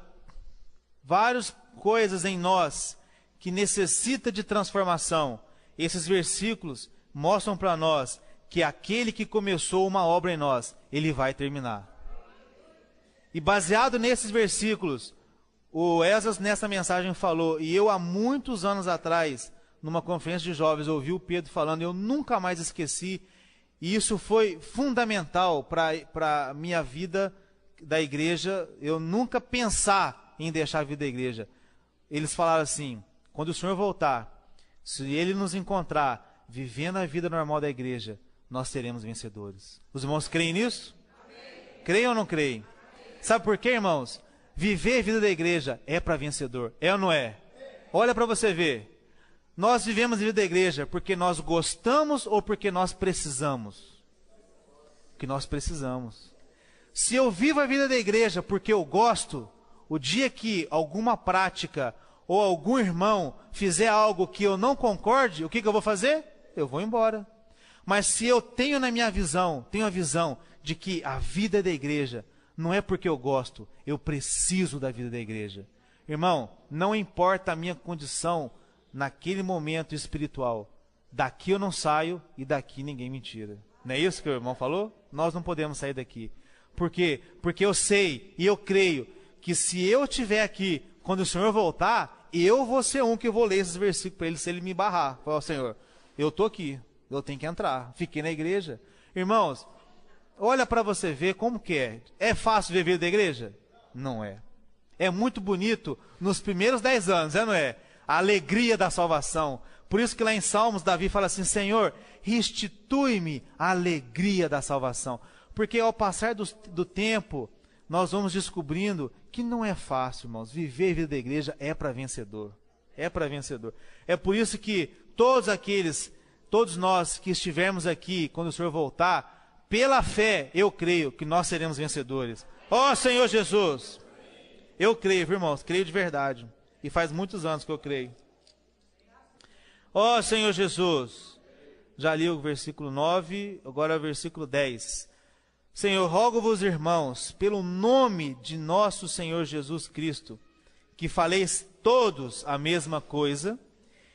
várias coisas em nós que necessita de transformação, esses versículos mostram para nós que aquele que começou uma obra em nós, ele vai terminar. E baseado nesses versículos, o Esdras nessa mensagem falou, e eu há muitos anos atrás, numa conferência de jovens, ouvi o Pedro falando, eu nunca mais esqueci, e isso foi fundamental para a minha vida da igreja, eu nunca pensar em deixar a vida da igreja. Eles falaram assim, quando o Senhor voltar, se Ele nos encontrar vivendo a vida normal da igreja, nós seremos vencedores. Os irmãos creem nisso? Creem ou não creem? Sabe por quê, irmãos? Viver a vida da igreja é para vencedor. É ou não é? Olha para você ver. Nós vivemos a vida da igreja porque nós gostamos ou porque nós precisamos? Porque nós precisamos. Se eu vivo a vida da igreja porque eu gosto, o dia que alguma prática ou algum irmão fizer algo que eu não concorde, o que eu vou fazer? Eu vou embora. Mas se eu tenho na minha visão, tenho a visão de que a vida da igreja não é porque eu gosto, eu preciso da vida da igreja. Irmão, não importa a minha condição naquele momento espiritual, daqui eu não saio e daqui ninguém me tira. Não é isso que o irmão falou? Nós não podemos sair daqui. Por quê? Porque eu sei e eu creio que se eu estiver aqui, quando o Senhor voltar, eu vou ser um que vou ler esses versículos para ele, se ele me barrar. Fala, Senhor, eu estou aqui, eu tenho que entrar, fiquei na igreja. Irmãos, olha para você ver como que é. É fácil viver da igreja? Não é. É muito bonito nos primeiros 10 anos, não é? A alegria da salvação. Por isso que lá em Salmos, Davi fala assim, Senhor, restitui-me a alegria da salvação. Porque ao passar do tempo, nós vamos descobrindo que não é fácil, irmãos. Viver a vida da igreja é para vencedor. É para vencedor. É por isso que todos nós que estivermos aqui, quando o Senhor voltar, pela fé, eu creio que nós seremos vencedores. Ó Senhor Jesus! Eu creio, irmãos, creio de verdade. E faz muitos anos que eu creio. Ó Senhor Jesus! Já li o versículo 9, agora é o versículo 10. Senhor, rogo-vos, irmãos, pelo nome de nosso Senhor Jesus Cristo, que faleis todos a mesma coisa,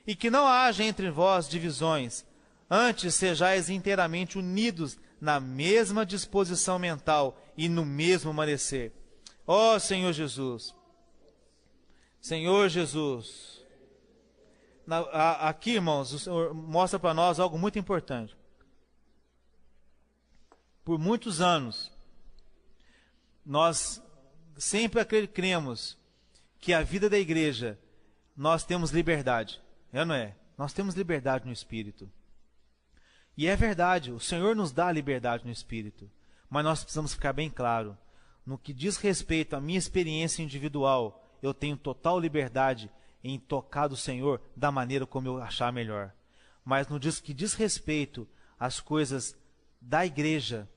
e que não haja entre vós divisões, antes sejais inteiramente unidos na mesma disposição mental e no mesmo parecer. Ó Senhor Jesus, Senhor Jesus, aqui, irmãos, o Senhor mostra para nós algo muito importante. Por muitos anos, nós sempre cremos que a vida da igreja, nós temos liberdade. É ou não é? Nós temos liberdade no Espírito. E é verdade, o Senhor nos dá a liberdade no Espírito. Mas nós precisamos ficar bem claro. No que diz respeito à minha experiência individual, eu tenho total liberdade em tocar do Senhor da maneira como eu achar melhor. Mas no que diz respeito às coisas da igreja,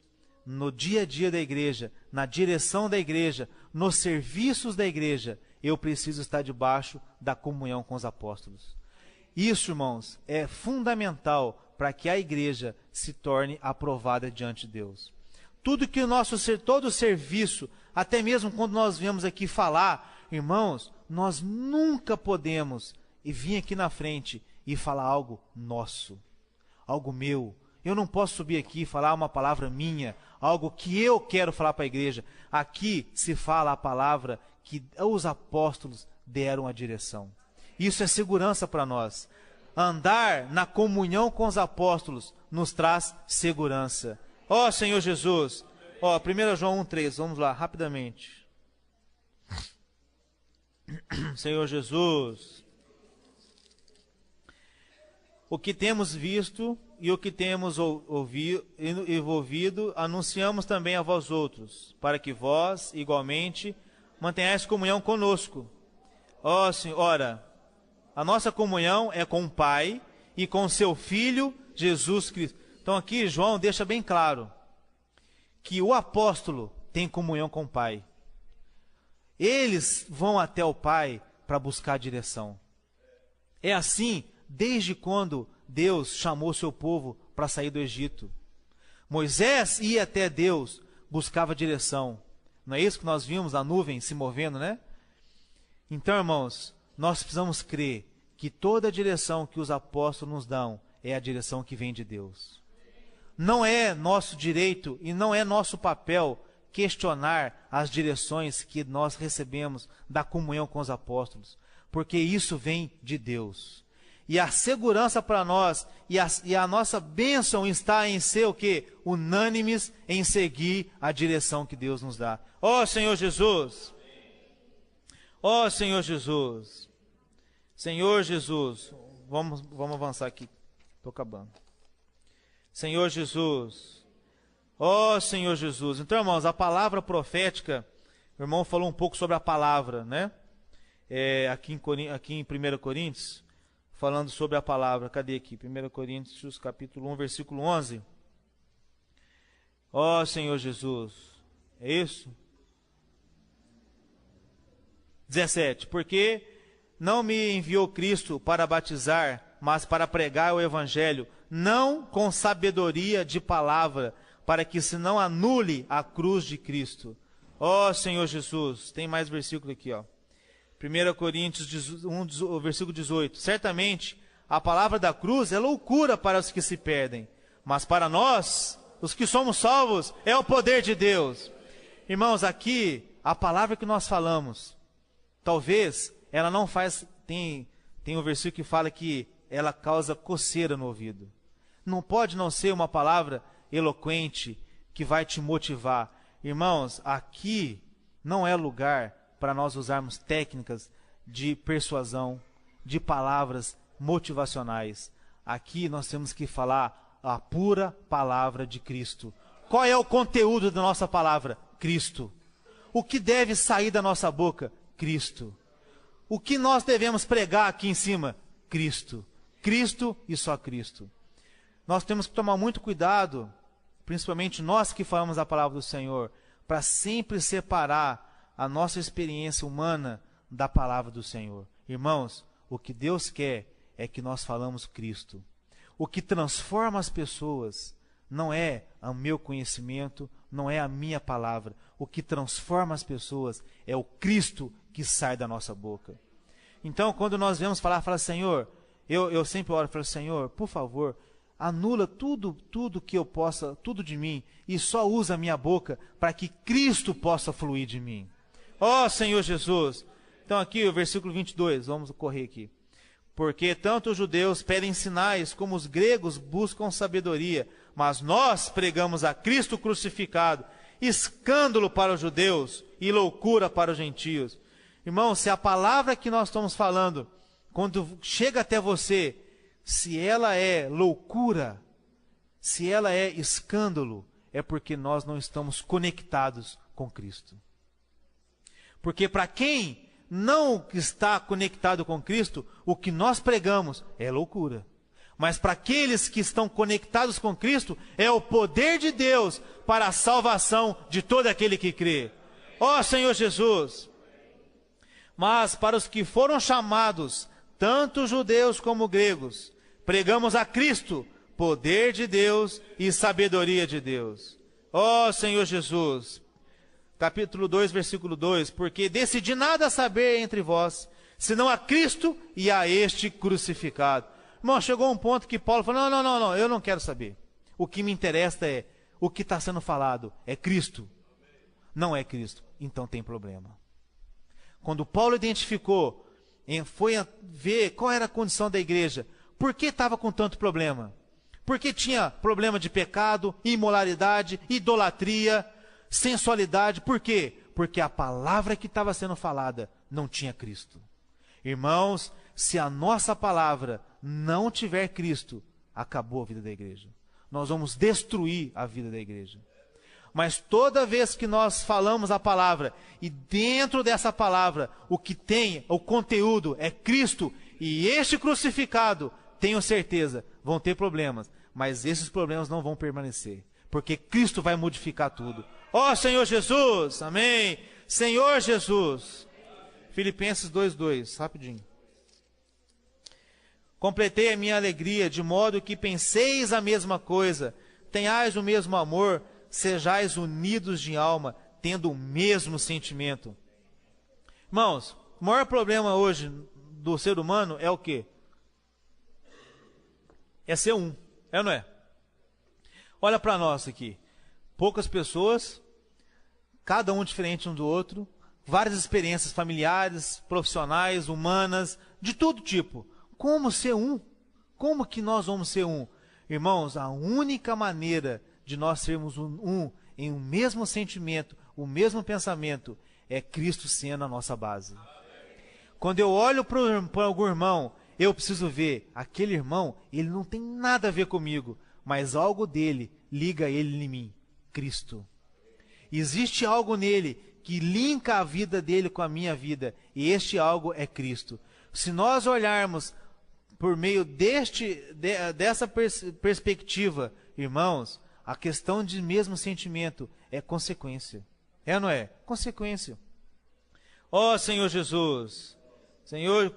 no dia a dia da igreja, na direção da igreja, nos serviços da igreja, eu preciso estar debaixo da comunhão com os apóstolos. Isso, irmãos, é fundamental para que a igreja se torne aprovada diante de Deus. Tudo que todo serviço, até mesmo quando nós viemos aqui falar, irmãos, nós nunca podemos vir aqui na frente e falar algo nosso, algo meu. Eu não posso subir aqui e falar uma palavra minha, algo que eu quero falar para a igreja. Aqui se fala a palavra que os apóstolos deram a direção. Isso é segurança para nós. Andar na comunhão com os apóstolos nos traz segurança. Ó Senhor Jesus, 1 João 1,3, vamos lá, rapidamente. Senhor Jesus, o que temos visto e o que temos ouvido, anunciamos também a vós outros, para que vós, igualmente, mantenhais comunhão conosco. Ó Senhor, ora, a nossa comunhão é com o Pai e com seu Filho, Jesus Cristo. Então aqui João deixa bem claro que o apóstolo tem comunhão com o Pai. Eles vão até o Pai para buscar a direção. É assim desde quando Deus chamou seu povo para sair do Egito. Moisés ia até Deus, buscava direção. Não é isso que nós vimos, a nuvem se movendo, né? Então, irmãos, nós precisamos crer que toda a direção que os apóstolos nos dão é a direção que vem de Deus. Não é nosso direito e não é nosso papel questionar as direções que nós recebemos da comunhão com os apóstolos, porque isso vem de Deus. E a segurança para nós e a nossa bênção está em ser o quê? Unânimes em seguir a direção que Deus nos dá. Ó Senhor Jesus! Ó Senhor Jesus! Senhor Jesus! Vamos avançar aqui. Estou acabando. Senhor Jesus. Ó Senhor Jesus. Então, irmãos, a palavra profética, o irmão falou um pouco sobre a palavra, né? Aqui em 1 Coríntios, falando sobre a palavra. Cadê aqui? 1 Coríntios, capítulo 1, versículo 11. Ó Senhor Jesus. É isso? 17. Porque não me enviou Cristo para batizar, mas para pregar o evangelho, não com sabedoria de palavra, para que se não anule a cruz de Cristo. Ó Senhor Jesus. Tem mais versículo aqui, ó. 1 Coríntios 1, versículo 18. Certamente, a palavra da cruz é loucura para os que se perdem, mas para nós, os que somos salvos, é o poder de Deus. Irmãos, aqui, a palavra que nós falamos, talvez, ela não faz... Tem um versículo que fala que ela causa coceira no ouvido. Não pode não ser uma palavra eloquente que vai te motivar. Irmãos, aqui não é lugar para nós usarmos técnicas de persuasão, de palavras motivacionais. Aqui nós temos que falar a pura palavra de Cristo. Qual é o conteúdo da nossa palavra? Cristo. O que deve sair da nossa boca? Cristo. O que nós devemos pregar aqui em cima? Cristo. Cristo e só Cristo. Nós temos que tomar muito cuidado, principalmente nós que falamos a palavra do Senhor, para sempre separar a nossa experiência humana da palavra do Senhor. Irmãos, o que Deus quer é que nós falamos Cristo. O que transforma as pessoas não é o meu conhecimento, não é a minha palavra. O que transforma as pessoas é o Cristo que sai da nossa boca. Então, quando nós vemos falar, Senhor, eu sempre oro, falo, Senhor, por favor, anula tudo que eu possa, tudo de mim, e só usa a minha boca para que Cristo possa fluir de mim. Ó Senhor Jesus. Então aqui o versículo 22, vamos correr aqui. Porque tanto os judeus pedem sinais, como os gregos buscam sabedoria, mas nós pregamos a Cristo crucificado, escândalo para os judeus e loucura para os gentios. Irmão, se a palavra que nós estamos falando, quando chega até você, se ela é loucura, se ela é escândalo, é porque nós não estamos conectados com Cristo. Porque para quem não está conectado com Cristo, o que nós pregamos é loucura. Mas para aqueles que estão conectados com Cristo, é o poder de Deus para a salvação de todo aquele que crê. Ó Senhor Jesus! Mas para os que foram chamados, tanto judeus como gregos, pregamos a Cristo, poder de Deus e sabedoria de Deus. Ó Senhor Jesus! Capítulo 2, versículo 2, porque decidi nada saber entre vós, senão a Cristo e a este crucificado. Irmão, chegou um ponto que Paulo falou, não, eu não quero saber. O que me interessa é, o que está sendo falado é Cristo. Não é Cristo, então tem problema. Quando Paulo identificou, foi ver qual era a condição da igreja, por que estava com tanto problema? Porque tinha problema de pecado, imoralidade, idolatria, sensualidade. Por quê? Porque a palavra que estava sendo falada não tinha Cristo. Irmãos, se a nossa palavra não tiver Cristo, acabou a vida da igreja. Nós vamos destruir a vida da igreja. Mas toda vez que nós falamos a palavra, e dentro dessa palavra, o que tem, o conteúdo é Cristo, e este crucificado, tenho certeza, vão ter problemas, mas esses problemas não vão permanecer, porque Cristo vai modificar tudo. Ó Senhor Jesus, amém. Senhor Jesus. Filipenses 2:2, rapidinho. Completei a minha alegria, de modo que penseis a mesma coisa, tenhais o mesmo amor, sejais unidos de alma, tendo o mesmo sentimento. Irmãos, o maior problema hoje do ser humano é o quê? É ser um, é ou não é? Olha para nós aqui. Poucas pessoas, cada um diferente um do outro, várias experiências familiares, profissionais, humanas, de todo tipo. Como ser um? Como que nós vamos ser um? Irmãos, a única maneira de nós sermos um em um mesmo sentimento, o mesmo pensamento, é Cristo sendo a nossa base. Quando eu olho para algum irmão, eu preciso ver, aquele irmão, ele não tem nada a ver comigo, mas algo dele liga ele em mim, Cristo. Existe algo nele que linka a vida dele com a minha vida, e este algo é Cristo. Se nós olharmos por meio dessa perspectiva, irmãos, a questão de mesmo sentimento é consequência. É ou não é? Consequência. Ó Senhor Jesus, Senhor,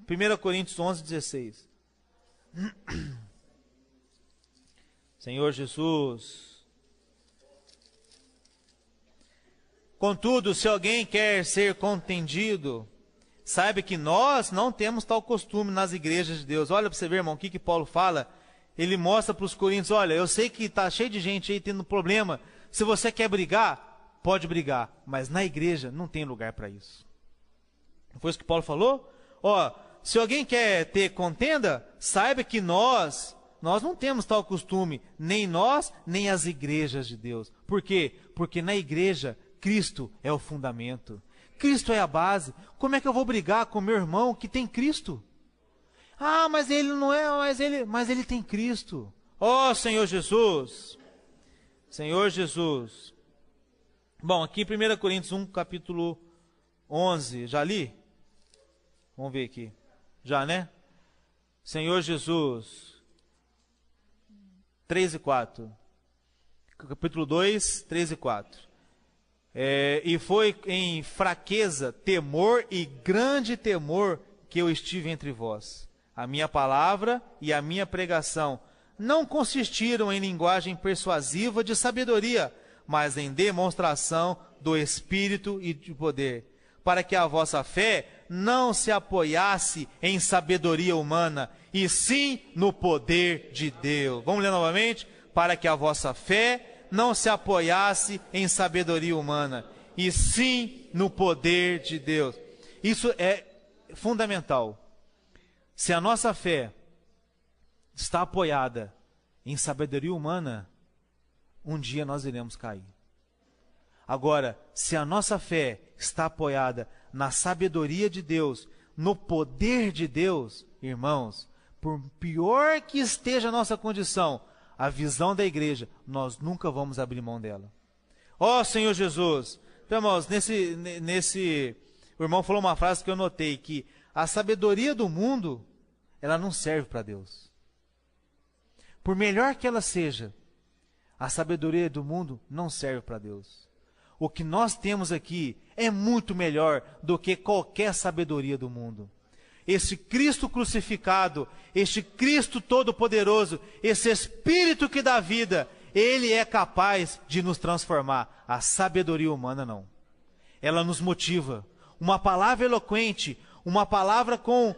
1 Coríntios 11:16. Senhor Jesus. Contudo, se alguém quer ser contendido, saiba que nós não temos tal costume nas igrejas de Deus. Olha para você ver, irmão, o que Paulo fala. Ele mostra para os coríntios, olha, eu sei que está cheio de gente aí tendo problema. Se você quer brigar, pode brigar. Mas na igreja não tem lugar para isso. Não foi isso que Paulo falou? Ó, se alguém quer ter contenda, saiba que nós não temos tal costume. Nem nós, nem as igrejas de Deus. Por quê? Porque na igreja, Cristo é o fundamento. Cristo é a base. Como é que eu vou brigar com meu irmão que tem Cristo? Ah, mas ele não é, mas ele tem Cristo. Ó Senhor Jesus. Senhor Jesus. Bom, aqui em 1 Coríntios 1, capítulo 11. Já li? Vamos ver aqui. Já, né? Senhor Jesus. 3 e 4. Capítulo 2, 3 e 4. E foi em fraqueza, temor e grande temor que eu estive entre vós. A minha palavra e a minha pregação não consistiram em linguagem persuasiva de sabedoria, mas em demonstração do Espírito e de poder, para que a vossa fé não se apoiasse em sabedoria humana, e sim no poder de Deus. Vamos ler novamente? Para que a vossa fé não se apoiasse em sabedoria humana, e sim no poder de Deus. Isso é fundamental. Se a nossa fé está apoiada em sabedoria humana, um dia nós iremos cair. Agora, se a nossa fé está apoiada na sabedoria de Deus, no poder de Deus, irmãos, por pior que esteja a nossa condição, a visão da igreja, nós nunca vamos abrir mão dela. Ó Senhor Jesus. Então, irmãos, o irmão falou uma frase que eu notei, que a sabedoria do mundo, ela não serve para Deus. Por melhor que ela seja, a sabedoria do mundo não serve para Deus. O que nós temos aqui é muito melhor do que qualquer sabedoria do mundo. Este Cristo crucificado, este Cristo todo-poderoso, esse Espírito que dá vida, Ele é capaz de nos transformar. A sabedoria humana não. Ela nos motiva. Uma palavra eloquente, uma palavra com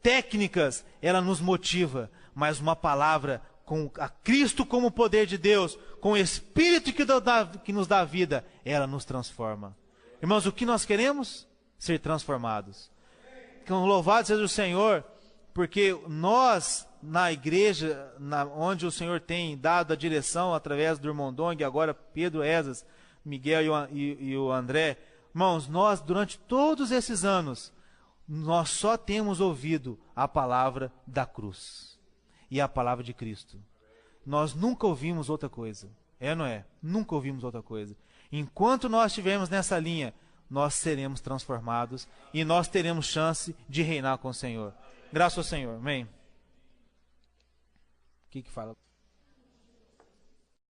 técnicas, ela nos motiva. Mas uma palavra com a Cristo como poder de Deus, com o Espírito que nos dá vida, ela nos transforma. Irmãos, o que nós queremos? Ser transformados. Louvado seja o Senhor, porque nós, na igreja, onde o Senhor tem dado a direção através do irmão Dong, agora Pedro, Esas, Miguel e o André, irmãos, nós durante todos esses anos, nós só temos ouvido a palavra da cruz e a palavra de Cristo. Nós nunca ouvimos outra coisa. É ou não é? Nunca ouvimos outra coisa. Enquanto nós estivermos nessa linha, nós seremos transformados e nós teremos chance de reinar com o Senhor. Graças ao Senhor. Amém. O que fala?